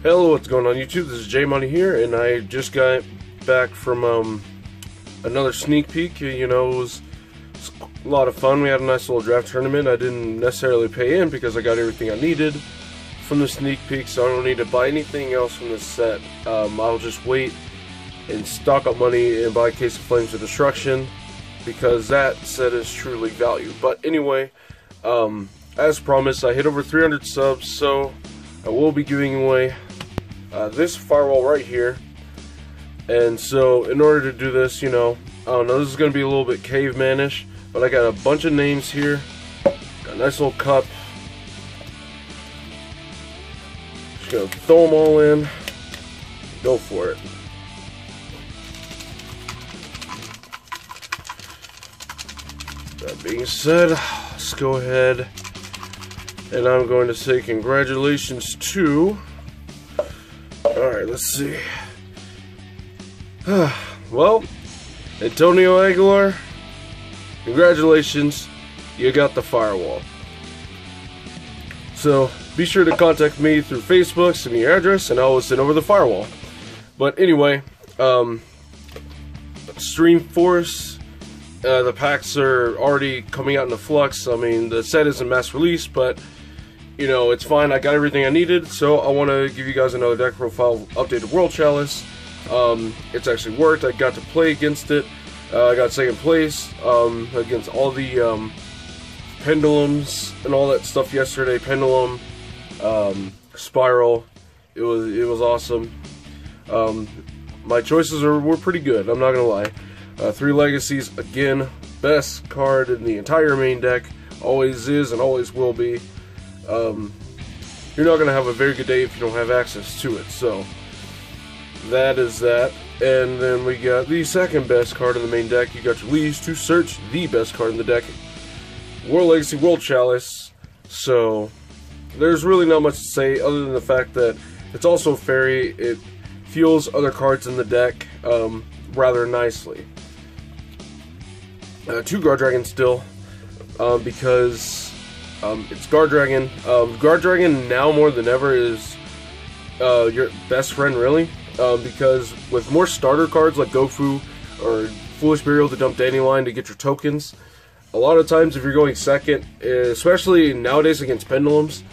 Hello, what's going on YouTube? This is J Money here, and I just got back from another sneak peek. You know, it was a lot of fun. We had a nice little draft tournament. I didn't necessarily pay in because I got everything I needed from the sneak peek, so I don't need to buy anything else from this set. I'll just wait and stock up money and buy a case of Flames of Destruction because that set is truly value. But anyway, as promised, I hit over 300 subs, so I will be giving away this firewall right here. And so in order to do this, you know, I don't know, this is going to be a little bit caveman-ish, but I got a bunch of names here, got a nice little cup, just going to throw them all in, go for it. That being said, let's go ahead and I'm going to say congratulations to, alright, let's see. Well, Antonio Aguilar, congratulations, you got the firewall. So, be sure to contact me through Facebook, send me your address, and I'll send over the firewall. But anyway, Stream Force, the packs are already coming out in the flux. I mean, the set isn't mass release, but you know, it's fine. I got everything I needed, so I want to give you guys another deck profile update of World Chalice. It's actually worked. I got to play against it. I got second place against all the pendulums and all that stuff yesterday. Pendulum, Spiral. It was awesome. My choices were pretty good. I'm not gonna lie. 3 Legacies, again, best card in the entire main deck. Always is and always will be. You're not going to have a very good day if you don't have access to it. So, that is that. And then we got the second best card in the main deck. You got your leads to search the best card in the deck. World Legacy, World Chalice. So, there's really not much to say other than the fact that it's also fairy. It fuels other cards in the deck rather nicely. 2 Guard Dragon still, because it's Guard Dragon. Guard Dragon now more than ever is your best friend, really, because with more starter cards like Gofu or Foolish Burial to dump Dandelion to get your tokens, a lot of times if you're going second, especially nowadays against Pendulums,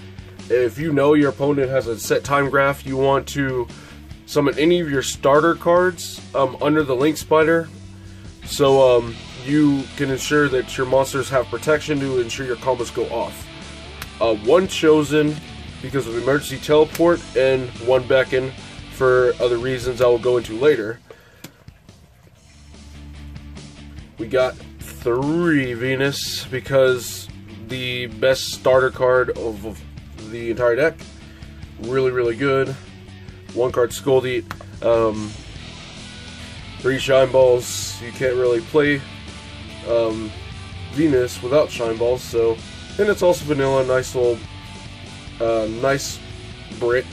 if you know your opponent has a set time graph, you want to summon any of your starter cards under the Link Spider, so you can ensure that your monsters have protection to ensure your combos go off. 1 Chosen because of emergency teleport, and 1 Beckon for other reasons I will go into later. We got 3 Venus because the best starter card of the entire deck. Really, really good. 1 card Scoldie. 3 Shine Balls. You can't really play Venus without Shine Balls, so, and it's also vanilla, nice little nice brick.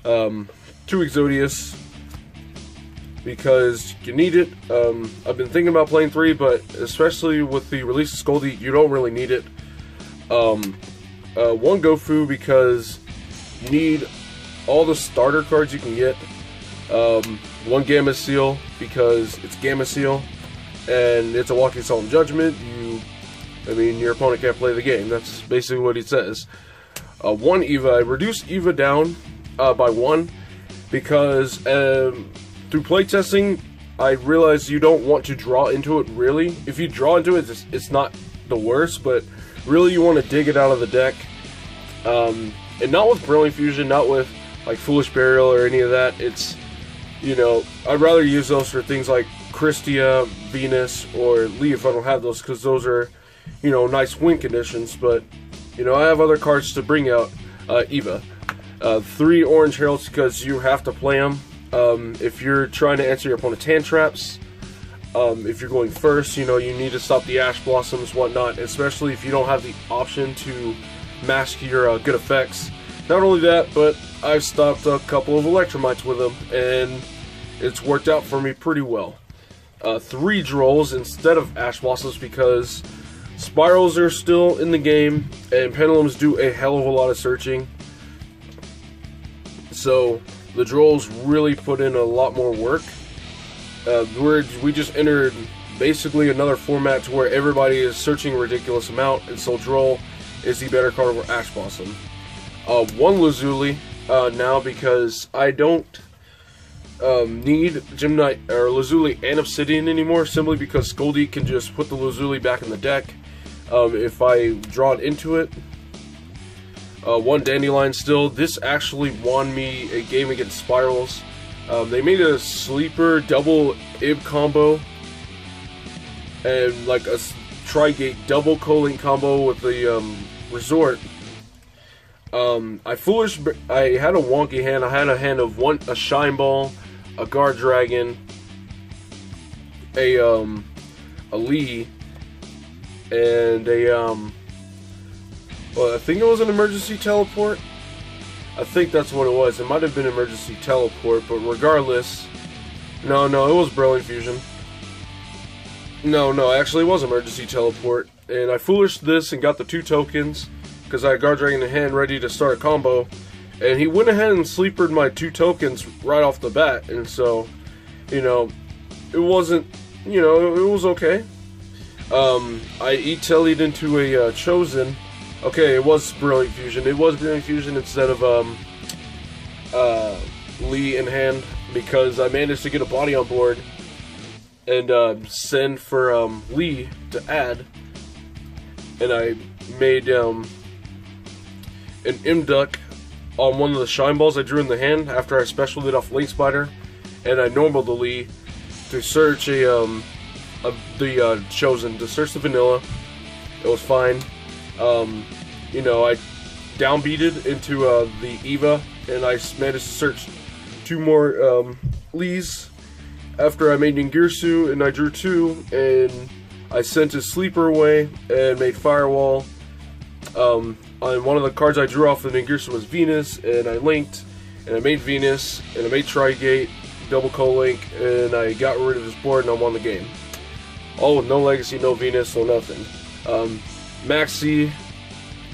2 Exodius because you need it. I've been thinking about playing 3, but especially with the release of Scoldie, you don't really need it. 1 Gofu because you need all the starter cards you can get. 1 Gamma Seal because it's Gamma Seal and it's a walking solemn judgment. I mean, your opponent can't play the game. That's basically what it says. 1 Eva. I reduced Eva down by 1 because through playtesting, I realized you don't want to draw into it, really. If you draw into it, it's not the worst, but really you want to dig it out of the deck. And not with Brilliant Fusion, not with like Foolish Burial or any of that. It's, you know, I'd rather use those for things like Christia, Venus, or Lee if I don't have those, because those are, you know, nice win conditions. But, you know, I have other cards to bring out. Eva. 3 Orange Heralds because you have to play them. If you're trying to answer your opponent's hand traps, if you're going first, you know, you need to stop the Ash Blossoms, whatnot, especially if you don't have the option to mask your good effects. Not only that, but I've stopped a couple of Electromites with them, and it's worked out for me pretty well. 3 Drolls instead of Ash Blossoms because Spirals are still in the game, and Pendulums do a hell of a lot of searching. So the Drolls really put in a lot more work. We just entered basically another format to where everybody is searching a ridiculous amount, and so Droll is the better card over Ash Blossom. One Lazuli now, because I don't need Gymnite or Lazuli and Obsidian anymore, simply because Scoldie can just put the Lazuli back in the deck if I draw it into it. One Dandelion still. This actually won me a game against Spirals. They made a sleeper double Ib combo and like a Tri-Gate double Co-Link combo with the Resort. I had a wonky hand. I had a hand of a Shine Ball, a Guard Dragon, a Lee, and well, I think it was an Emergency Teleport. I think that's what it was. It might have been Emergency Teleport, but regardless, no, it was Brilliant Fusion. No, actually it was Emergency Teleport, and I foolished this and got the 2 tokens because I had Guard Dragon in hand ready to start a combo, and he went ahead and sleepered my 2 tokens right off the bat, and so, it wasn't, it was okay. I E-Tellied into a Chosen. Okay, it was Brilliant Fusion. It was Brilliant Fusion instead of Lee in hand, because I managed to get a body on board and send for Lee to add, and I made an Imduck on one of the Shine Balls I drew in the hand after I specialed it off Link Spider, and I normaled the Lee to search the Chosen, to search the Vanilla. It was fine. I downbeated into the Eva, and I managed to search 2 more Lees after I made Ningirsu, and I drew 2, and I sent his Sleeper away and made Firewall. On one of the cards I drew off the Ningirsu was Venus, and I linked, and I made Venus, and I made Tri-Gate, double Co-Link, and I got rid of his board, and I won the game. All with no Legacy, no Venus, no nothing. Maxi,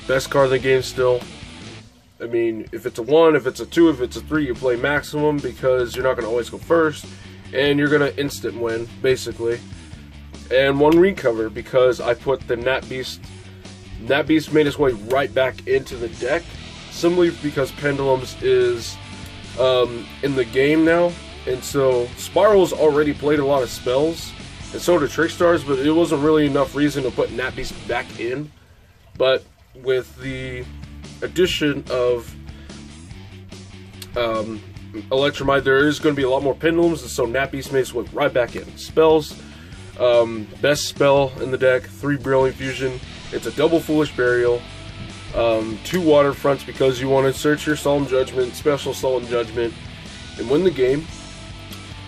best card in the game still. I mean, if it's a 1, if it's a 2, if it's a 3, you play Maximum because you're not going to always go first, and you're going to instant win, basically. And 1 Recover because I put the Nat Beast. Nat Beast made its way right back into the deck, simply because Pendulums is in the game now, and so Spirals already played a lot of spells, and so did Trickstars, but it wasn't really enough reason to put Nat Beast back in. But with the addition of Electromite, there is going to be a lot more Pendulums, and so Nat Beast makes its way right back in. Spells, best spell in the deck, 3 Brilliant Fusion. It's a double Foolish Burial, 2 Waterfronts because you want to search your Solemn Judgment, special Solemn Judgment, and win the game.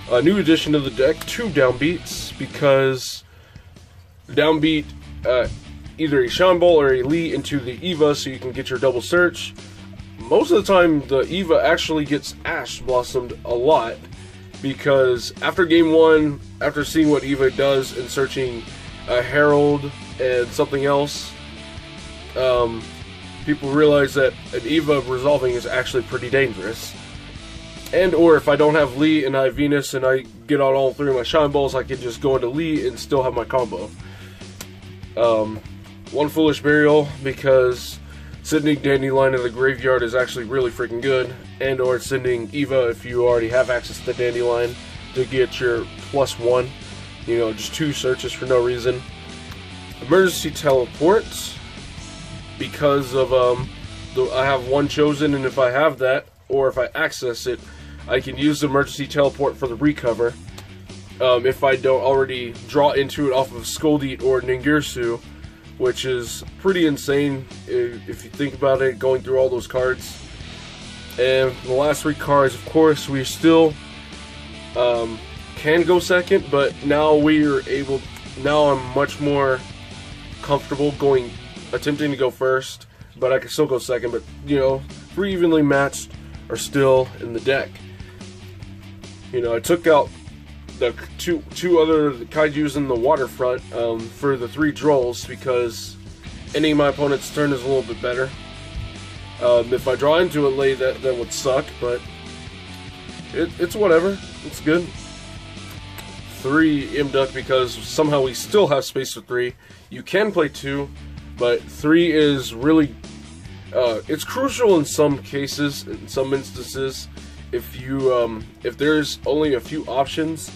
A new addition to the deck, 2 Downbeats, because downbeat either a Shine Ball or a Lee into the Eva so you can get your double search. Most of the time the Eva actually gets Ash Blossomed a lot, because after game 1, after seeing what Eva does and searching a Herald and something else, people realize that an Eva resolving is actually pretty dangerous. And or if I don't have Lee and I have Venus and I get out all 3 of my Shine Balls, I can just go into Lee and still have my combo. 1 Foolish Burial because sending Dandelion in the graveyard is actually really freaking good, and or sending Eva if you already have access to Dandelion to get your +1, just 2 searches for no reason. Emergency Teleport because of I have 1 Chosen, and if I have that, or if I access it, I can use the Emergency Teleport for the Recover. If I don't already draw into it off of Scoldie or Ningirsu, which is pretty insane if you think about it, going through all those cards. And the last 3 cards, of course, we still can go second, but now I'm much more comfortable attempting to go first, but I can still go second. But 3 evenly matched are still in the deck. I took out the two other Kaijus in the Waterfront for the 3 Drolls because ending my opponent's turn is a little bit better. If I draw into it late, that would suck, but it's whatever. It's good. 3 Imduck because somehow we still have space for 3. You can play 2, but 3 is really it's crucial in some cases, in some instances. If you if there's only a few options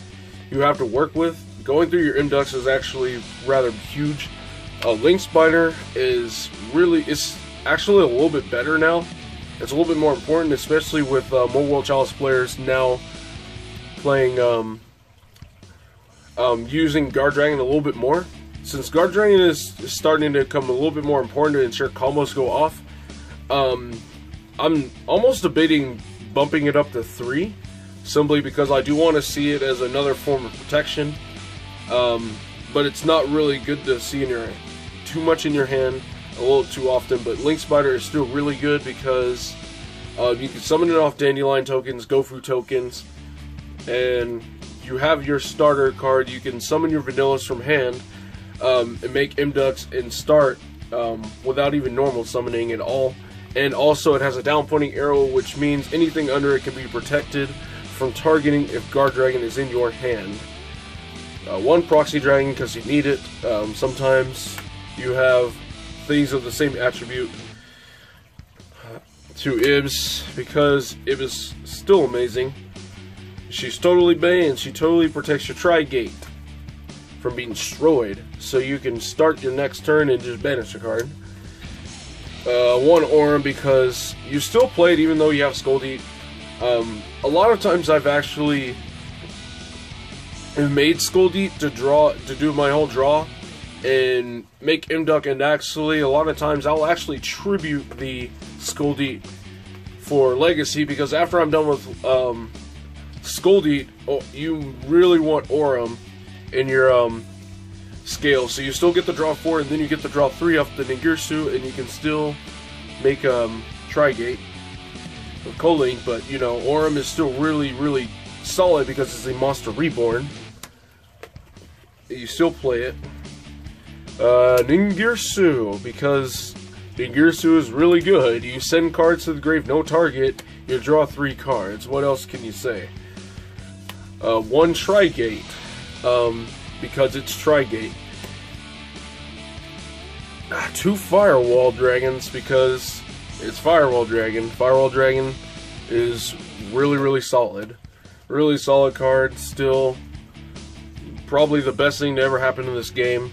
you have to work with, going through your Imducks is actually rather huge. Link Spider is actually a little bit better now. It's a little bit more important, especially with more World Chalice players now playing using Guard Dragon a little bit more. Since Guard Dragon is starting to become a little bit more important to ensure combos go off, I'm almost debating bumping it up to 3, simply because I do want to see it as another form of protection. But it's not really good to see too much in your hand a little too often. But Link Spider is still really good because you can summon it off Dandelion tokens, Gofu tokens, and you have your starter card. You can summon your Vanillas from hand and make Imducks and start without even normal summoning at all. And also it has a down pointing arrow, which means anything under it can be protected from targeting if Guard Dragon is in your hand. 1 Proxy Dragon because you need it. Sometimes you have things of the same attribute. 2 Ibs because Ib is still amazing. She's totally Bay and she totally protects your Tri-Gate from being destroyed, so you can start your next turn and just banish a card. 1 Aurum because you still play it even though you have Scoldite. A lot of times I've actually made Scoldite to do my whole draw and make Imduck, and actually a lot of times I'll actually tribute the Scoldite for Legacy, because after I'm done with Scoldite, you really want Aurum in your scale, so you still get the draw 4 and then you get the draw 3 off the Ningirsu, and you can still make Tri-Gate with Co-Link. But you know, Aurum is still really solid because it's a monster reborn. You still play it. Ningirsu because Ningirsu is really good. You send cards to the grave, no target, you draw 3 cards. What else can you say? 1 Tri-Gate because it's Tri-Gate. 2 Firewall Dragons because it's Firewall Dragon. Firewall Dragon is really solid. Really solid card. Still probably the best thing to ever happen in this game,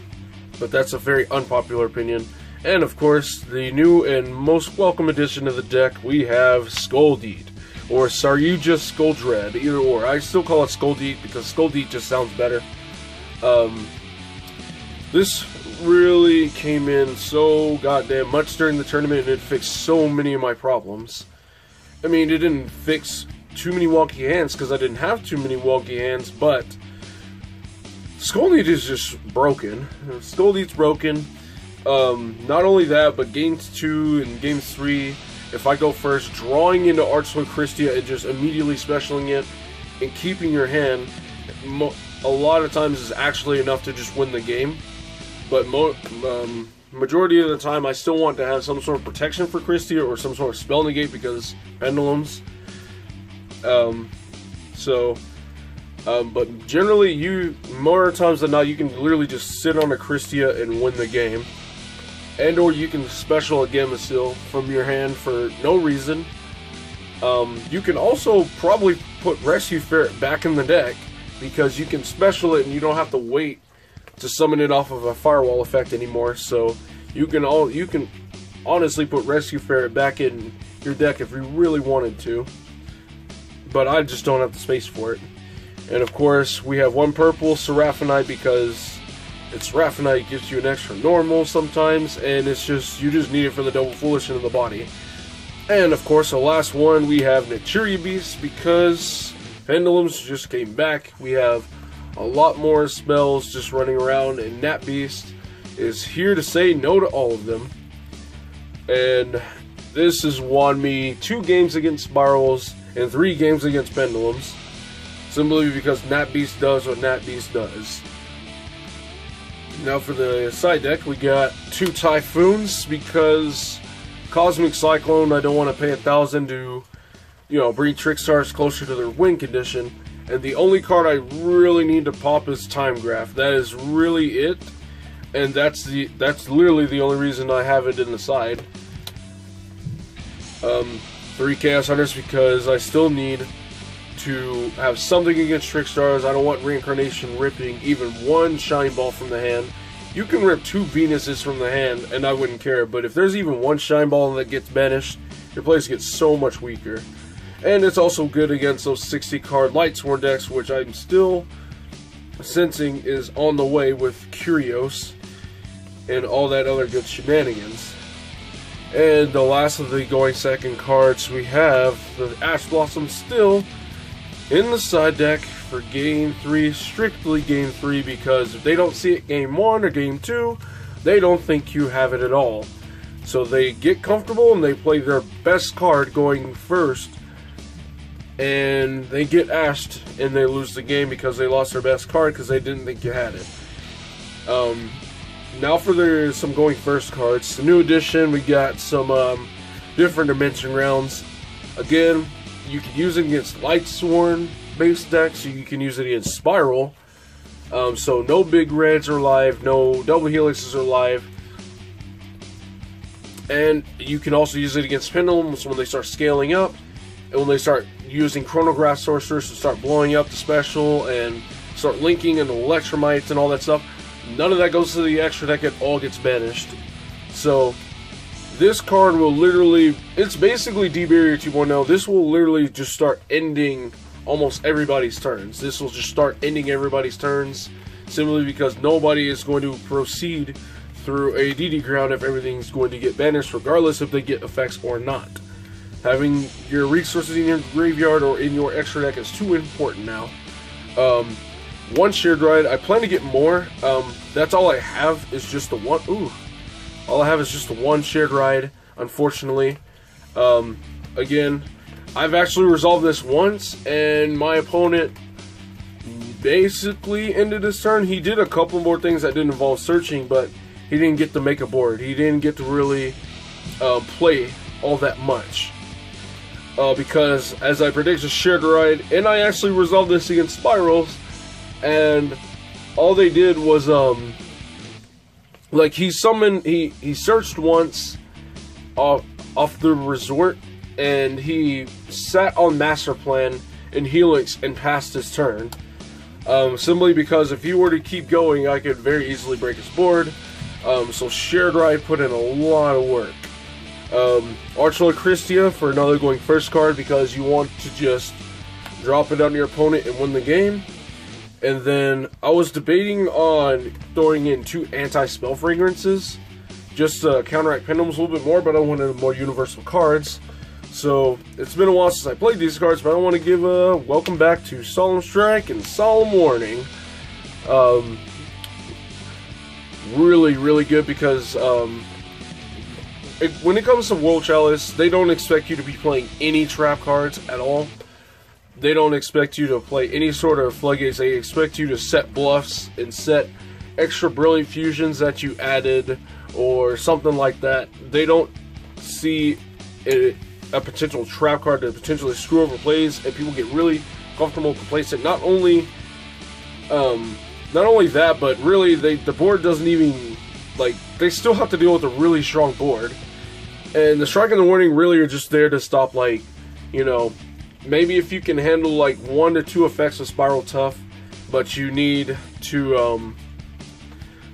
but that's a very unpopular opinion. And of course, the new and most welcome addition to the deck, we have Scoldite, or Saryuja Scoldred, either or. I still call it Scoldite because Scoldite just sounds better. This really came in so goddamn much during the tournament, and it fixed so many of my problems. I mean, it didn't fix too many wonky hands because I didn't have too many wonky hands, but Scoldite is just broken. Scoldite's broken. Not only that, but games 2 and games 3, if I go first, drawing into Archswing Christia and just immediately specialing it and keeping your hand, a lot of times is actually enough to just win the game. But majority of the time, I still want to have some sort of protection for Christia or some sort of spell negate because pendulums. But generally, more times than not, you can literally just sit on a Christia and win the game. And or you can special a Gamecill from your hand for no reason. You can also probably put Rescue Ferret back in the deck because you can special it and you don't have to wait to summon it off of a Firewall effect anymore. So you can honestly put Rescue Ferret back in your deck if you really wanted to. But I just don't have the space for it. And of course, we have 1 purple Seraphinite because it's Seraphinite, gives you an extra normal sometimes, and it's just, you just need it for the double foolish into the body. And of course, the last one, we have Naturia Beast because Pendulums just came back. We have a lot more spells just running around, and Nat Beast is here to say no to all of them. And this has won me 2 games against Spirals and 3 games against Pendulums, simply because Nat Beast does what Nat Beast does. Now for the side deck, we got 2 Typhoons because Cosmic Cyclone, I don't want to pay 1,000 to, you know, bring Trick Stars closer to their win condition. And the only card I really need to pop is Time Graph. That is really it. And that's literally the only reason I have it in the side. 3 Chaos Hunters because I still need to have something against Trick Stars. I don't want Reincarnation ripping even one Shine Ball from the hand. You can rip 2 Venuses from the hand and I wouldn't care, but if there's even one Shine Ball that gets banished, your place gets so much weaker. And it's also good against those 60 card Lightsworn decks, which I'm still sensing is on the way with Curios and all that other good shenanigans. And the last of the going second cards, we have the Ash Blossom still in the side deck for Game 3, strictly Game 3, because if they don't see it Game 1 or Game 2, they don't think you have it at all. So they get comfortable and they play their best card going first, and they get ashed and they lose the game because they lost their best card because they didn't think you had it. Now for some going first cards. The new edition, we got some different dimension rounds. Again, you can use it against Lightsworn base decks. You can use it against Spiral. So no big reds are live, no double helixes are live. And you can also use it against Pendulums when they start scaling up. And when they start using Chronograph Sorcerers to start blowing up the special and start linking into Electromites and all that stuff. None of that goes to the extra deck, it all gets banished. So, this card will literally, it's basically D-Barrier 2.0. This will literally just start ending almost everybody's turns. This will just start ending everybody's turns, simply because nobody is going to proceed through a DD Crown if everything's going to get banished, regardless if they get effects or not. Having your resources in your graveyard or in your extra deck is too important now. One Shared Ride. I plan to get more. That's all I have is just the one. Ooh. All I have is just the one Shared Ride, unfortunately. Again, I've actually resolved this once, and my opponent basically ended his turn. He did a couple more things that didn't involve searching, but he didn't get to make a board. He didn't get to really play all that much. Because, as I predicted, Shared Ride, and I actually resolved this against Spirals, and all they did was, like, he summoned, he searched once off the resort, and he sat on Master Plan in Helix and passed his turn. Simply because if he were to keep going, I could very easily break his board. So Shared Ride put in a lot of work. Archlord Christia for another going first card because you want to just drop it on your opponent and win the game. And then I was debating on throwing in 2 anti-spell fragrances just to counteract Pendulums a little bit more, but I wanted more universal cards. So it's been a while since I played these cards, but I want to give a welcome back to Solemn Strike and Solemn Warning. Really, really good because when it comes to World Chalice, they don't expect you to be playing any trap cards at all. They don't expect you to play any sort of floodgates. They expect you to set bluffs and set extra brilliant fusions that you added or something like that. They don't see a potential trap card to potentially screw over plays, and people get really comfortable complacent. Not only that, but really the board doesn't even, like, they still have to deal with a really strong board. And the Strike and the Warning really are just there to stop, like, you know, maybe if you can handle like 1 to 2 effects of Spiral Tough, but you need to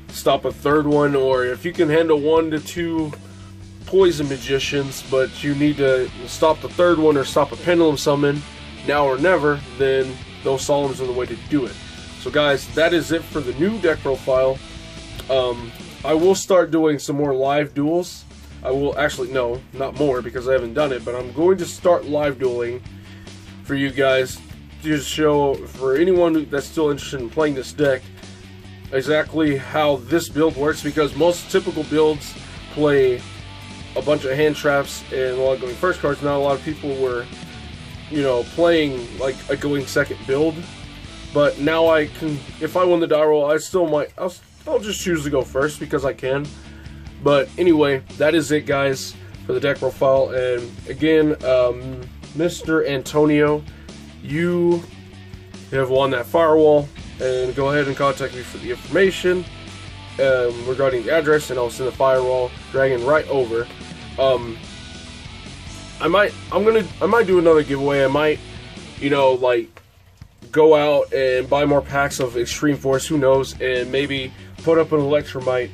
stop a third one, or if you can handle 1 to 2 Poison Magicians, but you need to stop the third one or stop a Pendulum Summon, now or never, then those Solemns are the way to do it. So guys, that is it for the new deck profile. I will start doing some more live duels. I will actually, no, not more because I haven't done it, but I'm going to start live dueling for you guys to show, for anyone that's still interested in playing this deck, exactly how this build works, because most typical builds play a bunch of hand traps and a lot of going first cards. Not a lot of people were, you know, playing like a going second build, but now I can, if I win the die roll, I still might, I'll just choose to go first because I can. But anyway, that is it guys for the deck profile, and again, Mr. Antonio, you have won that firewall, and go ahead and contact me for the information regarding the address, and I'll send the firewall dragon right over. I might do another giveaway. I might, you know, like, go out and buy more packs of Extreme Force, who knows, and maybe put up an Electromite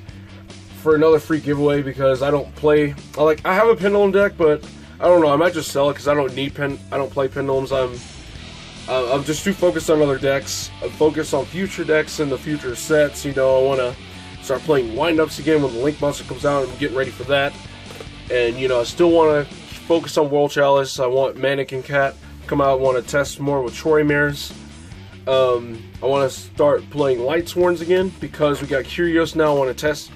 for another free giveaway, because I don't play, I have a Pendulum deck, but I don't know, I might just sell it because I don't play Pendulums. I'm just too focused on other decks. I'm focused on future decks and the future sets. You know, I want to start playing wind-ups again when the Link Monster comes out. I'm getting ready for that. And, you know, I still want to focus on World Chalice. I want Mannequin Cat to come out. I want to test more with Troymares. I want to start playing Light Sworns again because we got Curios now. I want to test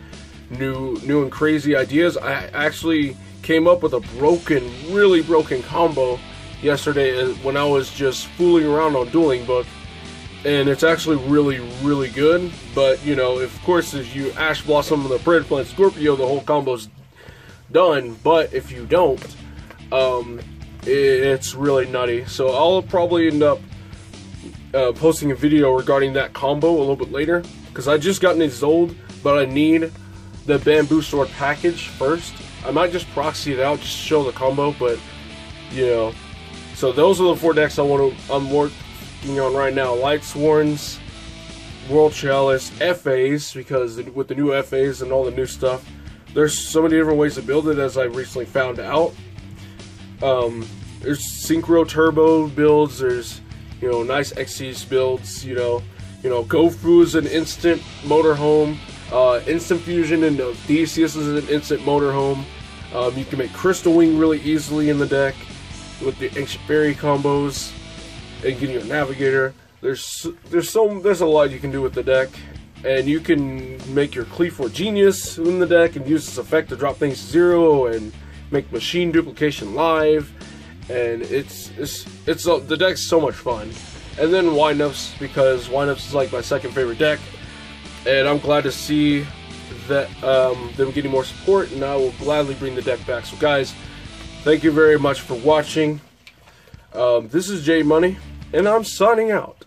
new and crazy ideas. I actually came up with a really broken combo yesterday when I was just fooling around on Dueling Book, and it's actually really good. But, you know, of course, if you Ash Blossom and the Predator Plant Scorpio, the whole combo's done. But if you don't, it's really nutty. So I'll probably end up posting a video regarding that combo a little bit later, because I just got Zold, but I need the Bamboo Sword package first. I might just proxy it out just to show the combo, but, you know. So those are the 4 decks I'm working on right now: Light Sworns, World Chalice, FAs, because with the new FAs and all the new stuff, there's so many different ways to build it, as I recently found out. There's Synchro Turbo builds. There's, you know, nice Xyz builds. You know, Gofu is an instant motorhome. Instant Fusion and Theseus is an instant motorhome. You can make Crystal Wing really easily in the deck with the Ancient Fairy combos and getting your Navigator. There's a lot you can do with the deck, and you can make your Cleaver Genius in the deck and use this effect to drop things to 0 and make Machine Duplication live, and the deck's so much fun. And then Windups, because Windups is like my second favorite deck, and I'm glad to see that them getting more support, and I will gladly bring the deck back. So guys, thank you very much for watching. This is J Money, and I'm signing out.